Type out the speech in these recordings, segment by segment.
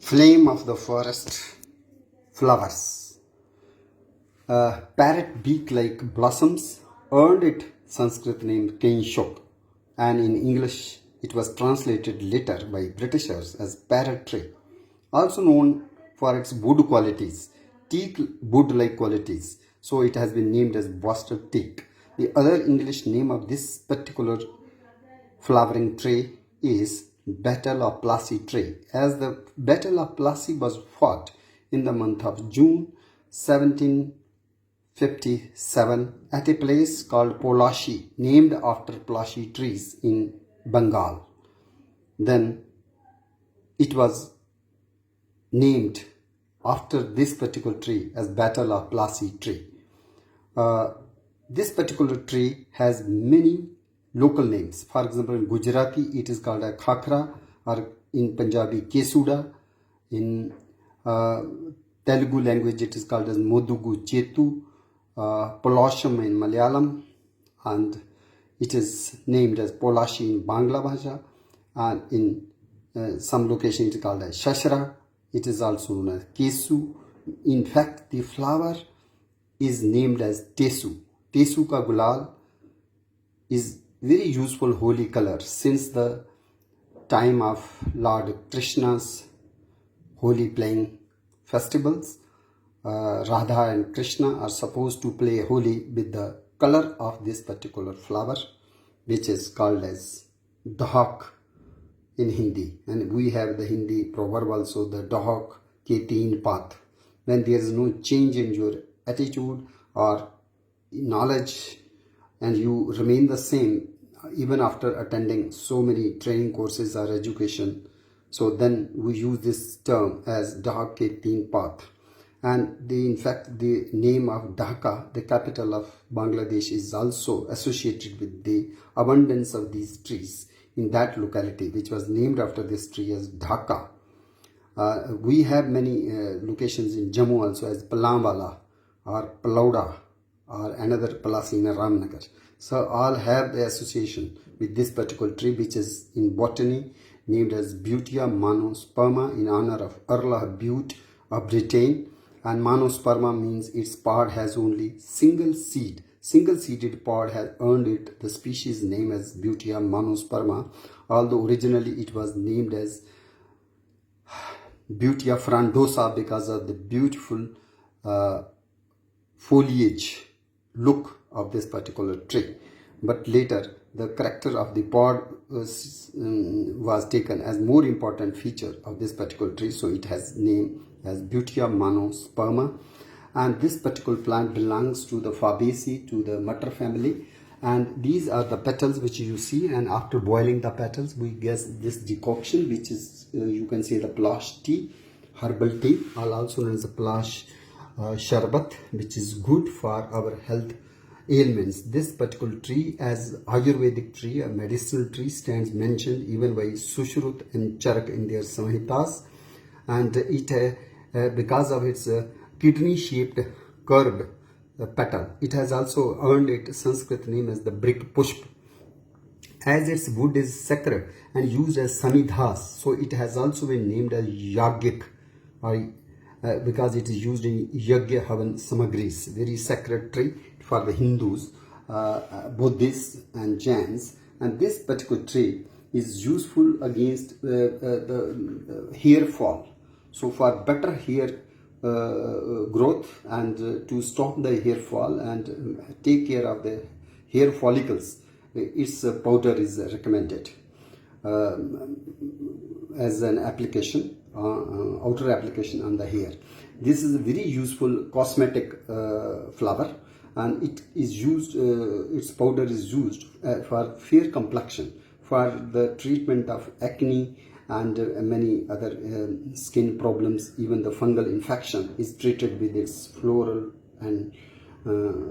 Flame of the forest, flowers. Parrot beak-like blossoms earned it Sanskrit name Kenshok, and in English it was translated later by Britishers as parrot tree. Also known for its wood qualities, teak wood-like qualities, so it has been named as Boston teak. The other English name of this particular flowering tree is Battle of Plassey tree, as the Battle of Plassey was fought in the month of June 1757 at a place called Polashi, named after Plassey trees in Bengal. Then it was named after this particular tree as Battle of Plassey tree. This particular tree has many local names. For example, in Gujarati it is called a khakra, or in Punjabi kesuda. In Telugu language it is called as modugu chetu, polasham in Malayalam, and it is named as polashi in Bangla Bhasha, and in some location it is called as shashra. It is also known as kesu. In fact, the flower is named as Tesu. Tesu ka gulal is very useful holy color since the time of Lord Krishna's holy playing festivals. Radha and Krishna are supposed to play holy with the color of this particular flower, which is called as Dhak in Hindi. And we have the Hindi proverb also, the Dhak ke teen path. When there is no change in your attitude or knowledge, and you remain the same even after attending so many training courses or education, so then we use this term as Dhak ke teen path. And in fact the name of Dhaka, the capital of Bangladesh, is also associated with the abundance of these trees in that locality, which was named after this tree as Dhaka. We have many locations in Jammu also as Palamwala or Palauda or another Palasina Ramnagar. So all have the association with this particular tree, which is in botany named as Butea monosperma in honor of Earl of Bute of Britain. And monosperma means its pod has only single seed. Single-seeded pod has earned it the species name as Butea monosperma, although originally it was named as Butea frondosa because of the beautiful foliage look of this particular tree. But later the character of the pod was taken as more important feature of this particular tree, so it has name as Butea monosperma. And this particular plant belongs to the Fabaceae, to the Mutter family, and these are the petals which you see. And after boiling the petals we get this decoction, which is you can say the plash tea, herbal tea, or also known as the plash sharbat, which is good for our health ailments. This particular tree, as Ayurvedic tree, a medicinal tree, stands mentioned even by Sushrut and Charak in their Samhitas, and it because of its kidney-shaped curved petal, it has also earned its Sanskrit name as the brick pushp. As its wood is sacred and used as samidhas, so it has also been named as yagik, because it is used in yagya havan samagris, very sacred tree for the Hindus, Buddhists and Jains. And this particular tree is useful against the hair fall. So for better hair growth and to stop the hair fall and take care of the hair follicles, its powder is recommended as an application, outer application on the hair. This is a very useful cosmetic flower, and it is used, its powder is used for fair complexion, for the treatment of acne and many other skin problems. Even the fungal infection is treated with its floral and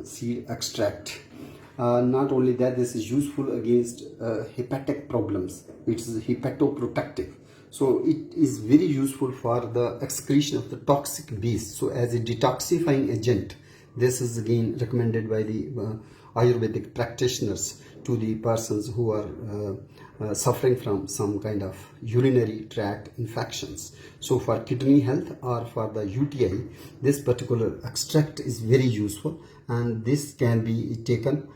seed extract. Not only that, this is useful against hepatic problems. It is hepatoprotective. So it is very useful for the excretion of the toxic beasts. So as a detoxifying agent, this is again recommended by the Ayurvedic practitioners to the persons who are suffering from some kind of urinary tract infections. So for kidney health or for the UTI, this particular extract is very useful, and this can be taken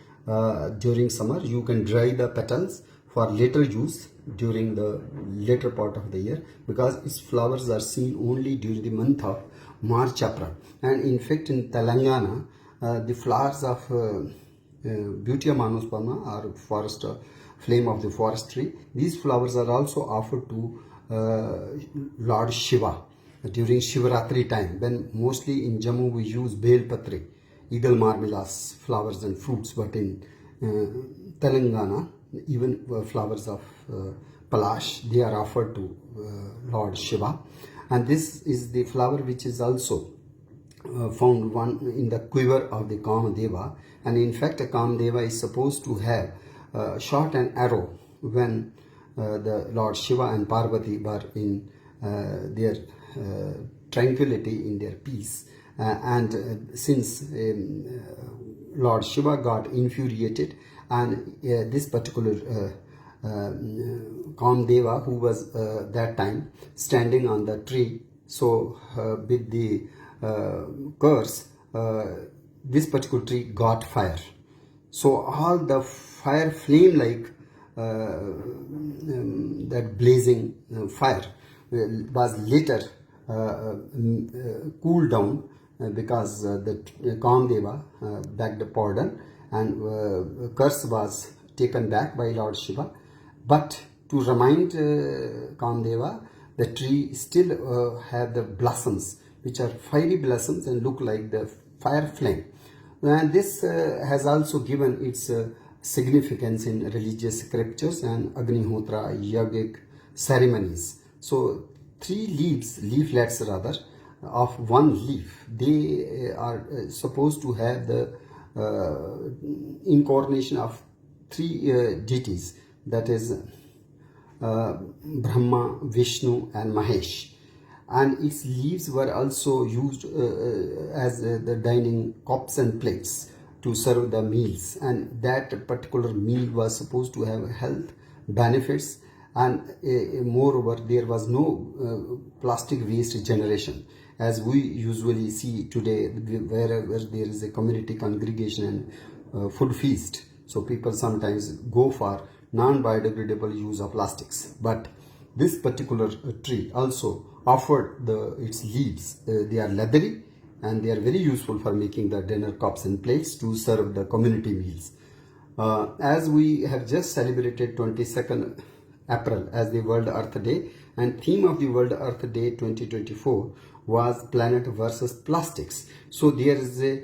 during summer. You can dry the petals for later use during the later part of the year, because its flowers are seen only during the month of March, April. And in fact, in Telangana, the flowers of Butea monosperma, or forest flame of the forest tree, these flowers are also offered to Lord Shiva during Shivaratri time, when mostly in Jammu we use Bel Patri, eagle marmelas, flowers and fruits, but in Telangana, even flowers of Palash, they are offered to Lord Shiva. And this is the flower which is also found one in the quiver of the Kamadeva. And in fact, a Kamadeva is supposed to have shot an arrow when the Lord Shiva and Parvati were in their tranquility, in their peace. And since Lord Shiva got infuriated, and this particular Kamdeva, who was that time standing on the tree, so with the curse, this particular tree got fire. So all the fire flame like that blazing fire was later cooled down because the Kamdeva begged pardon, and curse was taken back by Lord Shiva. But to remind Kamdeva, the tree still have the blossoms, which are fiery blossoms and look like the fire flame. And this has also given its significance in religious scriptures and Agnihotra yogic ceremonies. So leaflets rather, of one leaf, they are supposed to have the incarnation of three deities, that is Brahma, Vishnu and Mahesh. And its leaves were also used as the dining cups and plates to serve the meals, and that particular meal was supposed to have health benefits. And moreover, there was no plastic waste generation, as we usually see today wherever there is a community congregation and food feast. So people sometimes go for non-biodegradable use of plastics. But this particular tree also offered its leaves. They are leathery and they are very useful for making the dinner cups and plates to serve the community meals. As we have just celebrated 22nd April as the World Earth Day, and theme of the World Earth Day 2024 was Planet versus Plastics. So there is a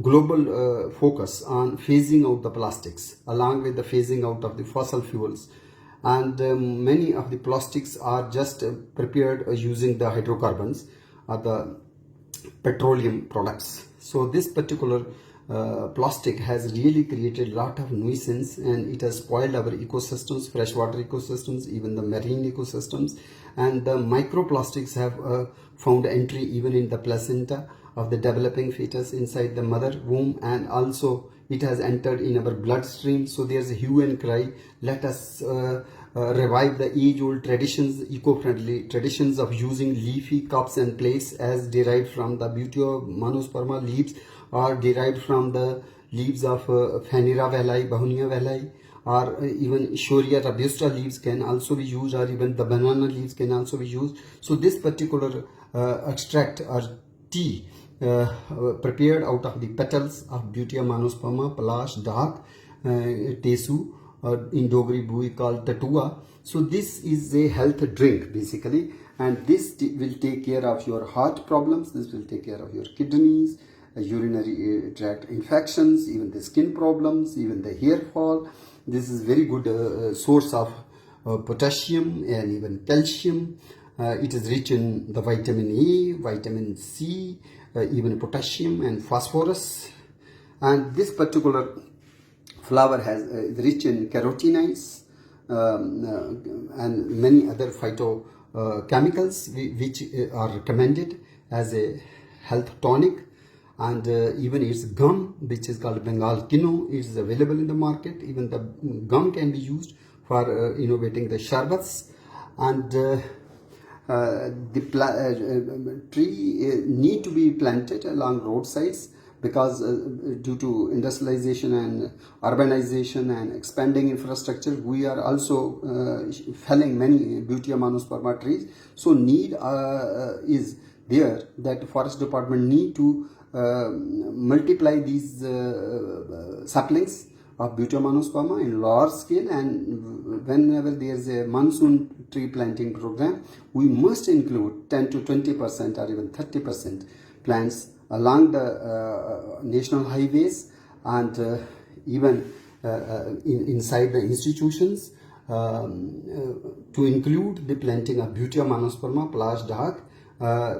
global focus on phasing out the plastics along with the phasing out of the fossil fuels. And many of the plastics are just prepared using the hydrocarbons or the petroleum products. So this particular plastic has really created a lot of nuisance, and it has spoiled our ecosystems, freshwater ecosystems, even the marine ecosystems. And the microplastics have found entry even in the placenta of the developing fetus inside the mother womb, and also it has entered in our bloodstream. So there's a hue and cry, let us revive the age-old traditions, eco-friendly traditions of using leafy cups and plates as derived from the Butea monosperma leaves, or derived from the leaves of Phaneera vallei, Bahunia vallei, or even Shoria robusta leaves can also be used, or even the banana leaves can also be used. So this particular extract or tea prepared out of the petals of Butea monosperma, Palash, Dhak, Tesu, or in Dogri we call Tatua. So this is a health drink basically, and this will take care of your heart problems, this will take care of your kidneys, urinary tract infections, even the skin problems, even the hair fall. This is very good source of potassium and even calcium. It is rich in the vitamin A, vitamin C, even potassium and phosphorus. And this particular flower has rich in carotenoids and many other phytochemicals which are recommended as a health tonic. and even its gum, which is called Bengal Kino, is available in the market. Even the gum can be used for innovating the sharbats. And the tree need to be planted along roadsides, because due to industrialization and urbanization and expanding infrastructure, we are also felling many Butea monosperma trees. So need is there that forest department need to multiply these saplings of Butea monosperma in large scale, and whenever there is a monsoon tree planting program, we must include 10 to 20% or even 30% plants along the national highways, and even inside the institutions, to include the planting of Butea monosperma plus Dhak,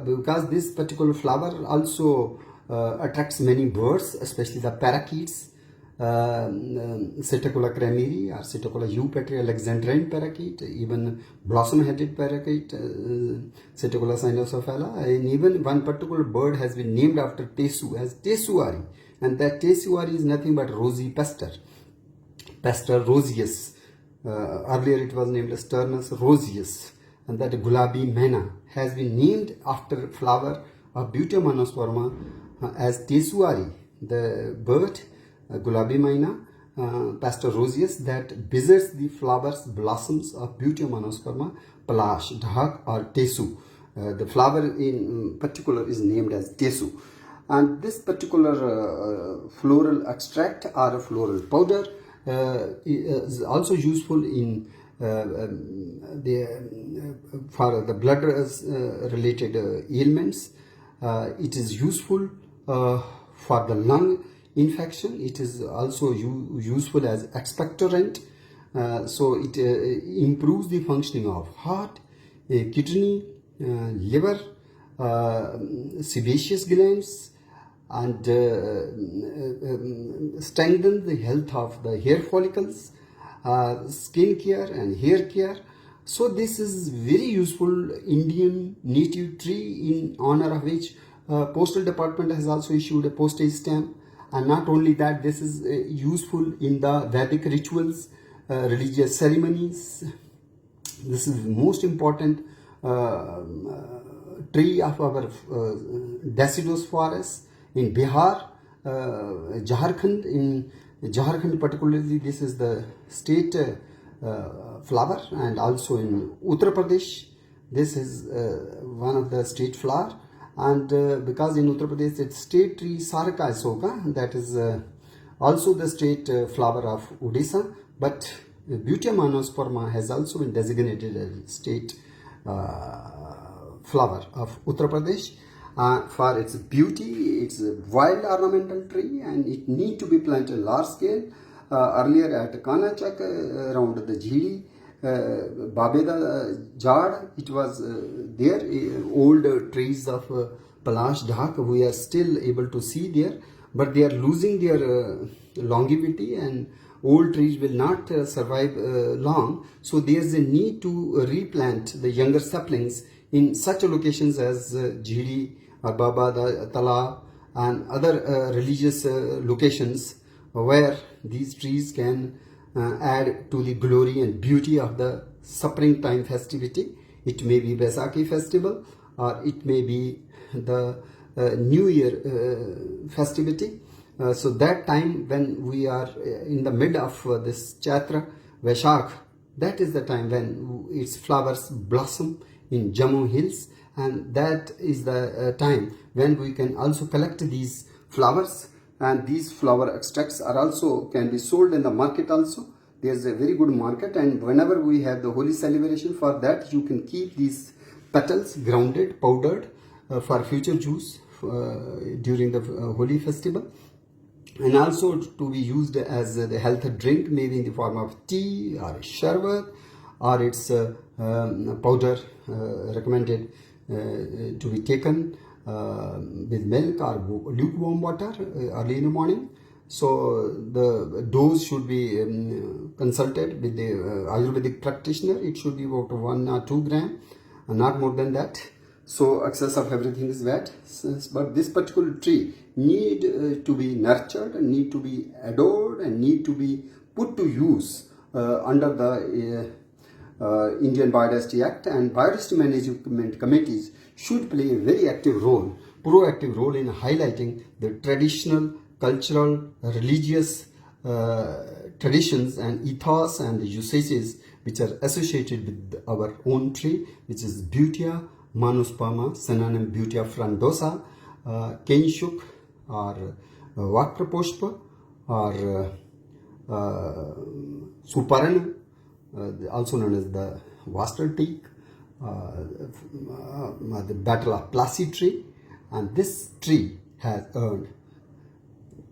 because this particular flower also attracts many birds, especially the parakeets. Cetacola crameri or Cetacola eupatria alexandrine parakeet, even blossom-headed parakeet, Cetacola cynocephala, and even one particular bird has been named after Tesu as Tesuari, and that Tesuari is nothing but rosy pastor roseus. Earlier it was named as Turnus roseus, and that Gulabi Mena has been named after flower of Butea monosperma as Tesuari, the bird Gulabi Maina, Pastor Roseus, that visits the flowers blossoms of Butea monosperma, Palash, Dhak or Tesu. The flower in particular is named as Tesu. And this particular floral extract or floral powder is also useful in for the blood related ailments. It is useful for the lung infection. It is also useful as expectorant, so it improves the functioning of heart, kidney, liver, sebaceous glands, and strengthen the health of the hair follicles, skin care and hair care. So this is very useful Indian native tree, in honor of which Postal Department has also issued a postage stamp. And not only that, this is useful in the Vedic rituals, religious ceremonies. This is the most important tree of our deciduous forest in Bihar, Jharkhand. In Jharkhand particularly, this is the state flower, and also in Uttar Pradesh, this is one of the state flower. And because in Uttar Pradesh it's state tree Sarka Asoka, that is also the state flower of Odisha, but Butea monosperma has also been designated as state flower of Uttar Pradesh for its beauty. It's a wild ornamental tree, and it need to be planted large scale. Earlier at Kanachak, around the Jhidi, Babeda Jad, it was there, old trees of Palash Dhak we are still able to see there, but they are losing their longevity, and old trees will not survive long. So there is a need to replant the younger saplings in such locations as Jhidi or Baba Tala and other religious locations where these trees can add to the glory and beauty of the springtime festivity. It may be Vaisakhi festival, or it may be the New Year festivity. So that time when we are in the mid of this Chaitra, Vaishakh, that is the time when its flowers blossom in Jammu hills, and that is the time when we can also collect these flowers, and these flower extracts are also can be sold in the market also. There's a very good market, and whenever we have the holy celebration, for that you can keep these petals grounded, powdered for future use during the holy festival, and also to be used as the health drink, maybe in the form of tea or sharbat, or its powder recommended to be taken with milk or lukewarm water early in the morning. So the dose should be consulted with the Ayurvedic practitioner. It should be about 1 or 2 grams, not more than that. So excess of everything is bad. But this particular tree need to be nurtured and need to be adored and need to be put to use under the Indian Biodiversity Act, and biodiversity management committees should play a very active role, proactive role in highlighting the traditional, cultural, religious traditions and ethos and the usages which are associated with our own tree, which is Butea manuspama, synonym Butea frondosa, Kenshuk or Vakraposhpa or Suparna, also known as the Wastel teak, the Battle of Plassey tree, and this tree has earned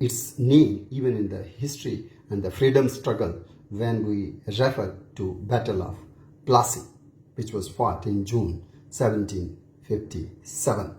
its name even in the history and the freedom struggle when we refer to Battle of Plassey, which was fought in June 1757.